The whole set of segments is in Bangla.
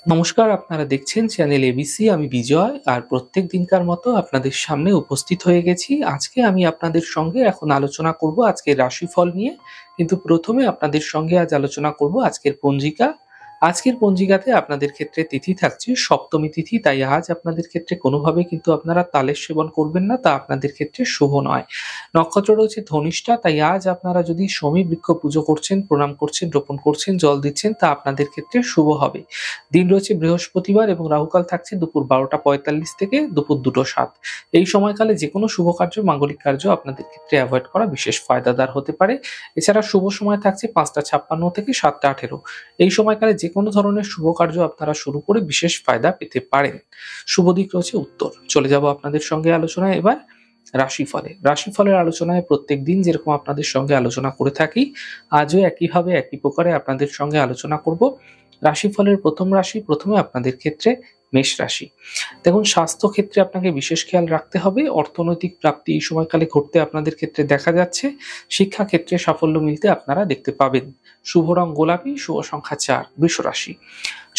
নমস্কার, আপনারা দেখছেন চ্যানেল এবিসি। আমি বিজয়। আর প্রত্যেক দিনকার মতো আপনাদের সামনে উপস্থিত হয়ে গেছি। আজকে আমি আপনাদের সঙ্গে এখন আলোচনা করব আজকের রাশিফল নিয়ে। কিন্তু প্রথমে আপনাদের সঙ্গে আজ আলোচনা করব আজকের পঞ্জিকা। আজকের পঞ্জিকাতে আপনাদের ক্ষেত্রে তিথি থাকছে সপ্তমী তিথি। তাই আজ আপনাদের ক্ষেত্রে কোনোভাবে কিন্তু আপনারা তালের সেবন করবেন না, তা আপনাদের ক্ষেত্রে শুভ নয়। নক্ষত্র রয়েছে ধনিষ্ঠা। তাই আজ আপনারা যদি শমী বৃক্ষ পুজো করছেন, প্রণাম করছেন, রোপণ করছেন, জল দিচ্ছেন, তা আপনাদের ক্ষেত্রে শুভ হবে। দিন রয়েছে বৃহস্পতিবার এবং রাহুকাল থাকছে দুপুর 12টা 45 থেকে দুপুর 2টো 7। এই সময়কালে যে কোনো শুভ কার্য, মাঙ্গলিক কার্য আপনাদের ক্ষেত্রে অ্যাভয়েড করা বিশেষ ফায়দাদার হতে পারে। এছাড়া শুভ সময় থাকছে 5টা 56 থেকে 7টা 18। এই সময়কালে যে কোনো ধরনের শুভ কার্য আপনারা শুরু করে বিশেষ ফায়দা পেতে পারেন। শুভ দিক রয়েছে উত্তর। চলে যাব আপনাদের সঙ্গে আলোচনায় এবার রাশিফলের আলোচনায় প্রত্যেক দিন যেরকম আপনাদের সঙ্গে আলোচনা করে থাকি, আজও একইভাবে একই প্রকারে আপনাদের সঙ্গে আলোচনা করব। রাশিফলের প্রথম রাশি, প্রথমে আপনাদের ক্ষেত্রে মেষ রাশি। দেখুন, স্বাস্থ্য ক্ষেত্রে আপনাকে বিশেষ খেয়াল রাখতে হবে। অর্থনৈতিক প্রাপ্তি এই সময়কালে ঘটতে আপনাদের ক্ষেত্রে দেখা যাচ্ছে। শিক্ষা ক্ষেত্রে সাফল্য মিলতে আপনারা দেখতে পাবেন। শুভ রং গোলাপি, শুভ সংখ্যা 4। বৃষ রাশি।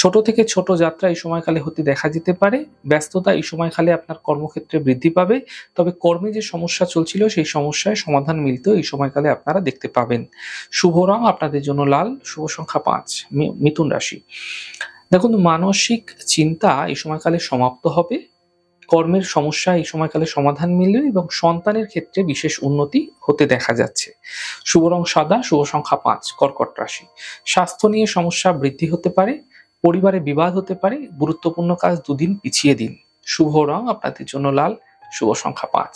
ছোট থেকে ছোট যাত্রা এই সময়কালে হতে দেখা যেতে পারে। ব্যস্ততা এই সময়কালে আপনার কর্মক্ষেত্রে বৃদ্ধি পাবে। তবে কর্মে যে সমস্যা চলছিল সেই সমস্যায় সমাধান মিলতেও এই সময়কালে আপনারা দেখতে পাবেন। শুভ রং আপনাদের জন্য লাল, শুভ সংখ্যা 5। মিথুন রাশি। দেখুন, মানসিক চিন্তা এই সময়কালে সমাপ্ত হবে। কর্মের সমস্যা এই সময়কালে সমাধান মিলবে এবং সন্তানের ক্ষেত্রে বিশেষ উন্নতি হতে দেখা যাচ্ছে। শুভ রং সাদা, শুভ সংখ্যা 5। কর্কট রাশি। স্বাস্থ্য নিয়ে সমস্যা বৃদ্ধি হতে পারে। পরিবারে বিবাদ হতে পারে। গুরুত্বপূর্ণ কাজ দুদিন পিছিয়ে দিন। শুভ রং আপনাদের জন্য লাল, শুভ সংখ্যা 5।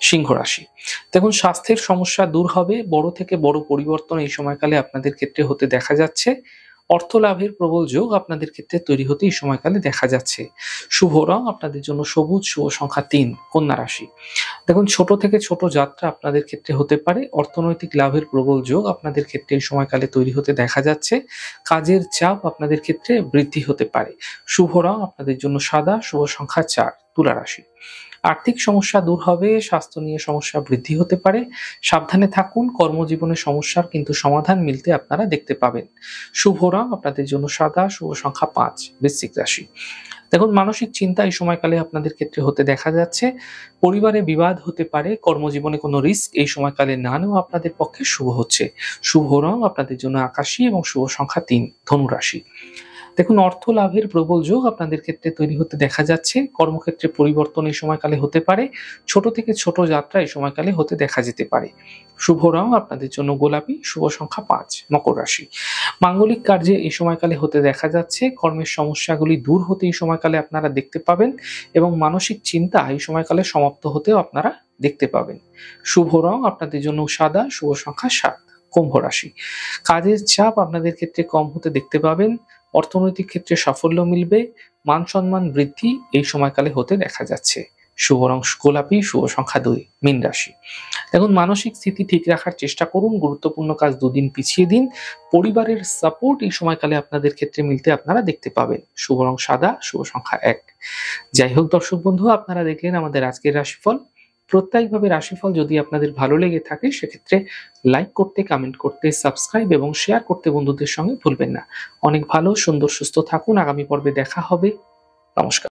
সিংহ রাশি। দেখুন, স্বাস্থ্যের সমস্যা দূর হবে। বড় থেকে বড় পরিবর্তন এই সময়কালে আপনাদের ক্ষেত্রে হতে দেখা যাচ্ছে। অর্থ লাভের প্রবল যোগ আপনাদের ক্ষেত্রে তৈরি হতে এই সময়কালে দেখা যাচ্ছে। শুভ রং আপনাদের জন্য সবুজ, শুভ সংখ্যা 3। কন্যা রাশি। দেখুন, ছোট থেকে ছোট যাত্রা আপনাদের ক্ষেত্রে হতে পারে। অর্থনৈতিক লাভের প্রবল যোগ আপনাদের ক্ষেত্রে এই সময়কালে তৈরি হতে দেখা যাচ্ছে। কাজের চাপ আপনাদের ক্ষেত্রে বৃদ্ধি হতে পারে। শুভ রং আপনাদের জন্য সাদা, শুভ সংখ্যা 4। তুলা রাশি। আর্থিক সমস্যা দূর হবে। স্বাস্থ্য নিয়ে সমস্যা বৃদ্ধি হতে পারে। সাবধানে থাকুন। কর্মজীবনে সমস্যার কিন্তু সমাধান মিলতে আপনারা দেখতে পাবেন। শুভ রং আপনাদের জন্য সাদা, শুভ সংখ্যা 5। বৃশ্চিক রাশি। দেখুন, মানসিক চিন্তা এই সময়কালে আপনাদের ক্ষেত্রে হতে দেখা যাচ্ছে। পরিবারে বিবাদ হতে পারে। কর্মজীবনে কোনো রিস্ক এই সময়কালে না নেওয়া আপনাদের পক্ষে শুভ হচ্ছে। শুভ রং আপনাদের জন্য আকাশী এবং শুভ সংখ্যা 3। ধনু রাশি। দেখুন, অর্থ লাভের প্রবল যোগ আপনাদের ক্ষেত্রে তৈরি হতে দেখা যাচ্ছে। কর্মক্ষেত্রে পরিবর্তন এই সময়কালে হতে পারে। ছোট থেকে ছোট যাত্রা এই সময়কালে হতে দেখা যেতে পারে। শুভ রং আপনাদের জন্য গোলাপি, শুভ সংখ্যা 5। মকর রাশি। মাঙ্গলিক কার্যে এই সময়কালে হতে দেখা যাচ্ছে। কর্মের সমস্যাগুলি দূর হতে এই সময়কালে আপনারা দেখতে পাবেন এবং মানসিক চিন্তা এই সময়কালে সমাপ্ত হতেও আপনারা দেখতে পাবেন। শুভ রং আপনাদের জন্য সাদা, শুভ সংখ্যা 7। কুম্ভ রাশি। কাজের চাপ আপনাদের ক্ষেত্রে কম হতে দেখতে পাবেন। অর্থনৈতিক ক্ষেত্রে সাফল্য মিলবে। মান সম্মান বৃদ্ধি এই সময়কালে হতে দেখা যাচ্ছে। শুভ রং গোলাপি, শুভ সংখ্যা 2। মীন রাশি। দেখুন, মানসিক স্থিতি ঠিক রাখার চেষ্টা করুন। গুরুত্বপূর্ণ কাজ দুদিন পিছিয়ে দিন। পরিবারের সাপোর্ট এই সময়কালে আপনাদের ক্ষেত্রে মিলতে আপনারা দেখতে পাবেন। শুভ রং সাদা, শুভ সংখ্যা 1। যাই হোক দর্শক বন্ধু, আপনারা দেখলেন আমাদের আজকের রাশিফল। প্রত্যেকভাবে রাশিফল যদি আপনাদের ভালো লেগে থাকে সেক্ষেত্রে লাইক করতে, কমেন্ট করতে, সাবস্ক্রাইব এবং শেয়ার করতে বন্ধুদের সঙ্গে ভুলবেন না। অনেক ভালো, সুন্দর, সুস্থ থাকুন। আগামী পর্বে দেখা হবে। নমস্কার।